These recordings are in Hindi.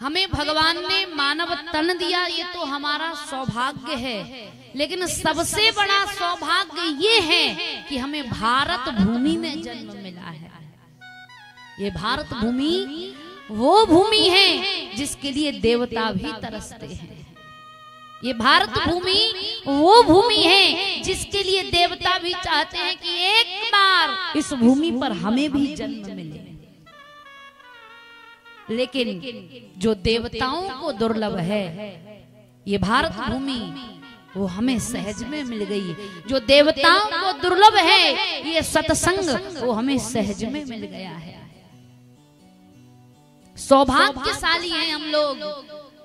हमें भगवान ने मानव तन दिया, ये तो हमारा सौभाग्य है, लेकिन सबसे बड़ा सौभाग्य ये है कि हमें भारत भूमि में जन्म मिला है। ये भारत भूमि वो भूमि है जिसके लिए देवता भी तरसते हैं। ये भारत भूमि वो भूमि है जिसके लिए देवता भी चाहते हैं कि एक बार इस भूमि पर हमें भी जन्म मिले। लेकिन जो देवताओं को दुर्लभ है, ये भारत भूमि वो हमें सहज में मिल गई। जो देवताओं को दुर्लभ है, ये सत्संग वो हमें सहज में मिल गया है। सौभाग्यशाली हैं हम लोग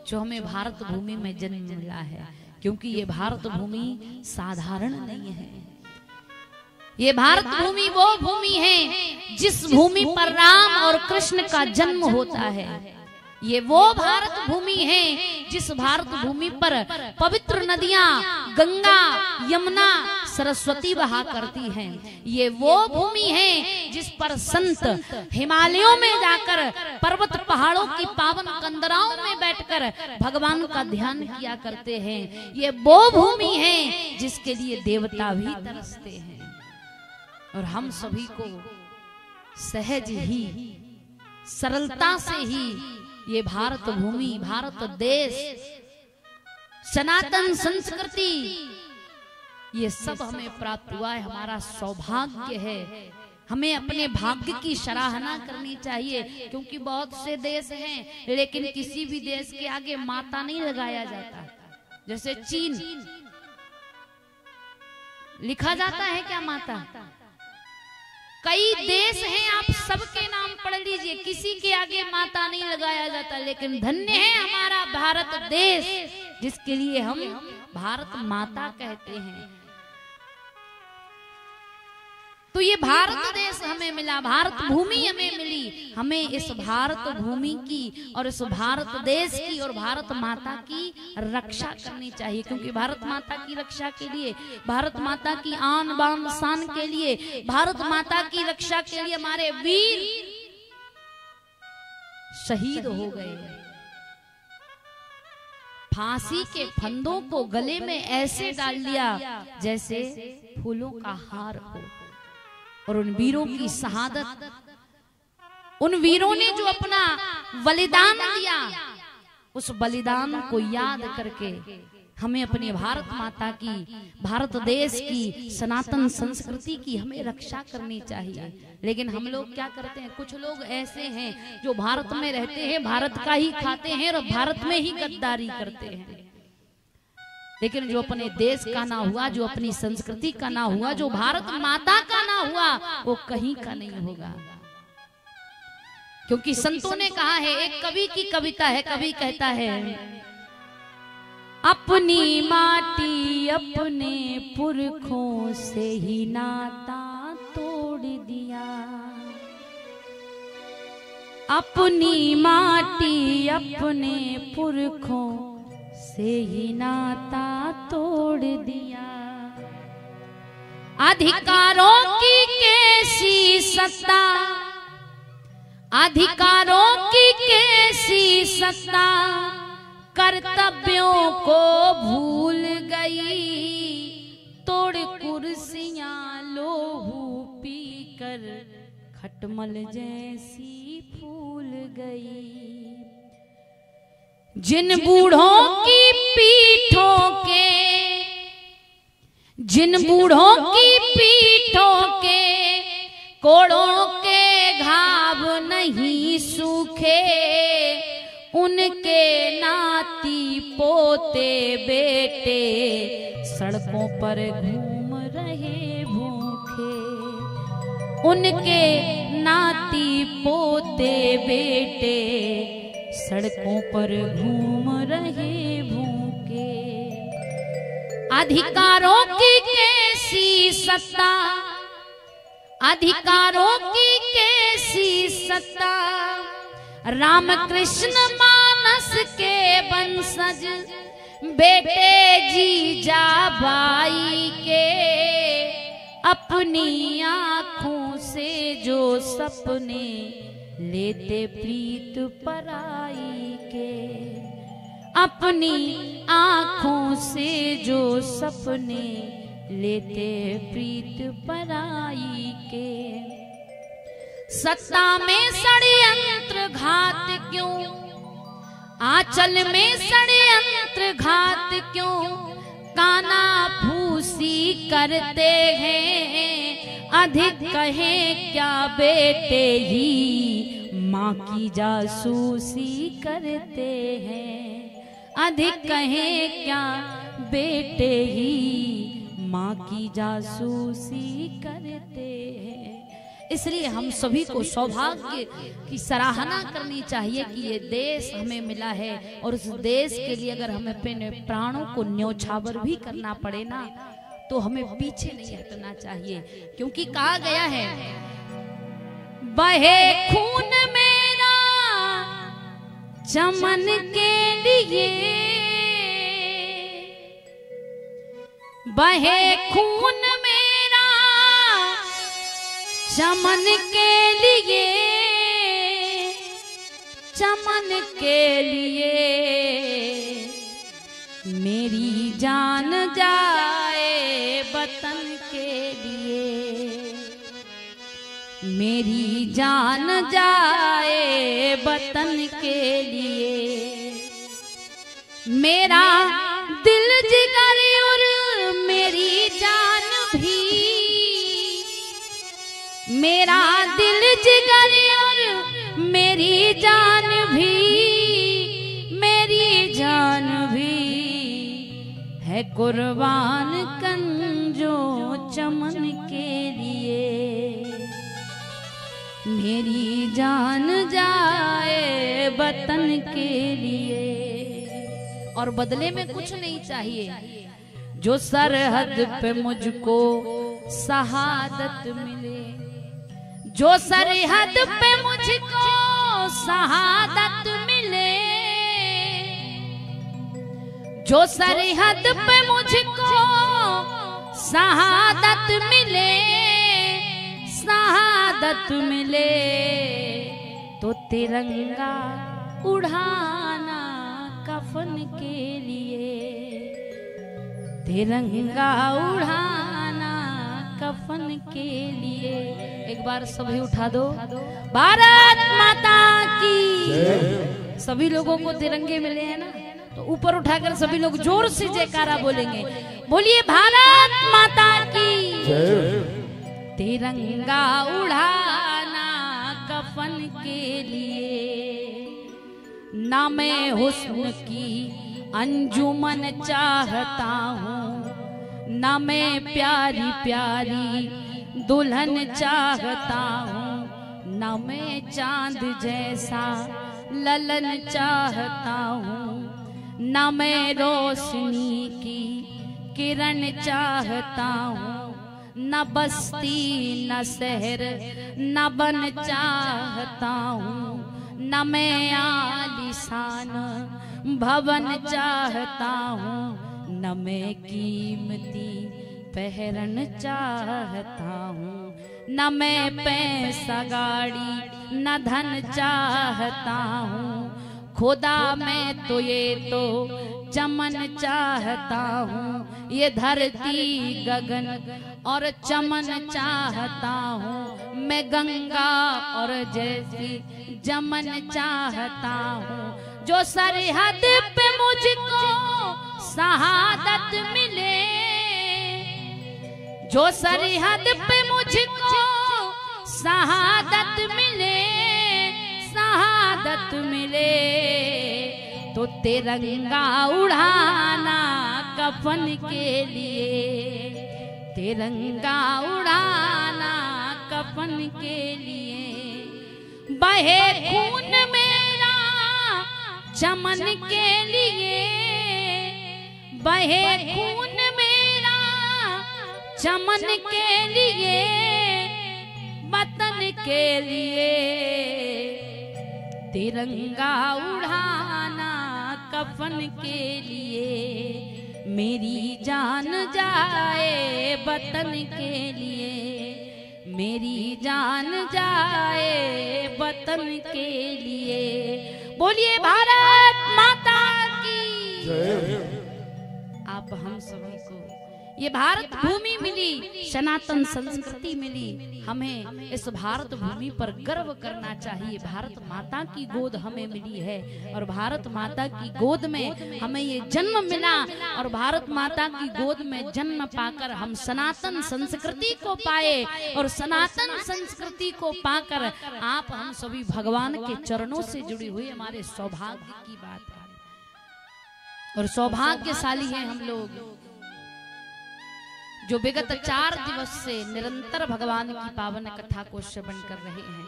जो हमें भारत भूमि में जन्म मिला है, क्योंकि ये भारत भूमि साधारण नहीं है। ये भारत भूमि वो भूमि है जिस भूमि पर राम और कृष्ण का जन्म होता है। ये वो भारत भूमि है जिस भारत भूमि पर पवित्र नदियां गंगा, यमुना, सरस्वती बहा करती हैं। ये वो भूमि है जिस पर संत हिमालयों में जाकर पर्वत पहाड़ों की पावन कंदराओं में बैठकर भगवान का ध्यान किया करते हैं। ये वो भूमि है जिसके लिए देवता भी तरसते हैं। और हम सभी को सहज ही, सरलता से ही ये भारत भूमि, भारत देश, सनातन संस्कृति, ये सब हमें प्राप्त हुआ है। हमारा सौभाग्य है। हमें अपने भाग्य की सराहना करनी चाहिए, क्योंकि बहुत से देश हैं लेकिन किसी भी देश के आगे माता नहीं लगाया जाता। जैसे चीन, लिखा जाता है क्या माता? कई देश हैं, आप सबके नाम पढ़ लीजिए, किसी के आगे माता नहीं लगाया जाता। लेकिन धन्य है हमारा भारत देश, जिसके लिए हम भारत माता कहते हैं। तो ये भारत देश हमें मिला, भारत भूमि हमें मिली। हमें इस भारत भूमि की और इस भारत देश की और भारत माता की रक्षा करनी चाहिए, क्योंकि भारत माता की रक्षा के लिए, भारत माता की आन बान शान के लिए, भारत माता की रक्षा के लिए हमारे वीर शहीद हो गए। फांसी के फंदों को गले में ऐसे डाल दिया जैसे फूलों का हार हो। और उन वीरों की शहादत, उन वीरों ने जो अपना बलिदान दिया, उस बलिदान को याद करके हमें अपने भारत माता की, भारत देश की, सनातन संस्कृति की हमें रक्षा करनी चाहिए। लेकिन हम लोग क्या करते हैं? कुछ लोग ऐसे हैं जो भारत में रहते हैं, भारत का ही खाते हैं और भारत में ही गद्दारी करते हैं। लेकिन जो अपने देश का ना हुआ, जो अपनी संस्कृति का ना हुआ, जो भारत माता का ना हुआ, वो कहीं का नहीं होगा। क्योंकि संतों ने कहा है, एक कवि की कविता है, कवि कहता है, अपनी माटी अपने पुरखों से ही नाता तोड़ दिया, अपनी माटी अपने पुरखों से ही नाता तोड़ दिया। अधिकारों की कैसी सत्ता, अधिकारों की कैसी सत्ता, कर्तव्यों को भूल गई, तोड़ कुर्सियां लोहू पीकर खटमल जैसी फूल गई। जिन बूढ़ों की पीठों के, जिन बूढ़ों की पीठों के कोड़ों के घाव नहीं सूखे, उनके नाती पोते बेटे सड़कों पर घूम रहे भूखे, उनके नाती पोते बेटे सड़कों पर घूम रहे भूखे। अधिकारों की कैसी सत्ता, अधिकारों की कैसी सत्ता, राम कृष्ण मानस के वंशज बेटे जीजाबाई के, अपनी आंखों से जो सपने लेते प्रीत पराई के। अपनी आंखों से जो सपने लेते प्रीत पराई के। सत्ता में षड्यंत्र घात क्यों, आंचल में षड्यंत्र घात क्यों, काना फूसी करते हैं। अधिक कहे क्या बेटे ही माँ की जासूसी करते हैं। अधिक कहे क्या बेटे ही माँ की जासूसी करते हैं। इसलिए हम सभी को सौभाग्य की सराहना करनी चाहिए कि ये देश हमें मिला है, और उस देश के लिए अगर हमें अपने प्राणों को न्योछावर भी करना पड़े ना, तो हमें पीछे नहीं हटना चाहिए। क्योंकि कहा गया है, बहे खून मेरा चमन के लिए, बहे खून मेरा चमन के लिए, चमन के लिए मेरी जान जाए वतन के लिए, मेरी जान जाए वतन के लिए। मेरा दिल जिगर और मेरी जान भी, मेरा दिल जिगर और मेरी जान भी, मेरी जान भी है कुर्बान कंजो चमन के लिए। मेरी जान जाए वतन के लिए। और बदले में कुछ नहीं चाहिए, जो सरहद पे मुझको शहादत मिले, जो सरहद पे मुझको शहादत मिले, जो सरहद पे मुझको शहादत मिले, शहादत मिले, तो तिरंगा उड़ाना कफन के लिए, तिरंगा उड़ाना कफन के लिए। एक बार सभी उठा दो, भारत माता की। सभी लोगों को तिरंगे मिले हैं ना, तो ऊपर उठाकर सभी लोग जोर से जयकारा बोलेंगे। बोलिए भारत माता की। तिरंगा उड़ाना कफन के लिए, ना मैं हुस्न की अंजुमन चाहता हूँ, ना मैं प्यारी प्यारी दुल्हन चाहता हूँ, ना मैं चांद जैसा ललन चाहता हूँ, ना मैं रोशनी की किरण चाहता हूँ, न बस्ती न शहर न बन चाहता हूँ, न मैं आलीशान भवन चाहता हूँ, न मैं कीमती पहरन चाहता हूँ, न मैं पैसा गाड़ी न धन चाहता हूँ। खुदा मैं तो ये तो चमन चाहता हूँ, ये धरती गगन और चमन चाहता हूँ। मैं गंगा और जैसी जमन चाहता हूँ। जो सरहद पे मुझको शहादत मिले, जो सरहद पे मुझको शहादत मिले, शहादत मिले, तो तिरंगा उड़ाना कफन के लिए, तिरंगा उड़ाना कफन के लिए। बहे खून मेरा चमन के लिए, बहे खून मेरा चमन के लिए, वतन के लिए। तिरंगा उड़ाना कफन के लिए, मेरी जान जाए वतन के लिए, मेरी जान जाए वतन के लिए। बोलिए भारत माता की जय। आप हम सभी को ये भारत भूमि मिली, सनातन संस्कृति मिली, हमें इस भारत भूमि पर गर्व करना चाहिए। भारत माता की गोद हमें मिली है और भारत माता की गोद में हमें ये जन्म मिला और भारत माता की गोद में जन्म पाकर हम सनातन संस्कृति को पाए और सनातन संस्कृति को पाकर आप हम सभी भगवान के चरणों से जुड़ी हुई हमारे सौभाग्य की बात है और सौभाग्यशाली है हम लोग जो विगत 4 दिवस से निरंतर भगवान की पावन कथा को श्रवण कर रहे हैं।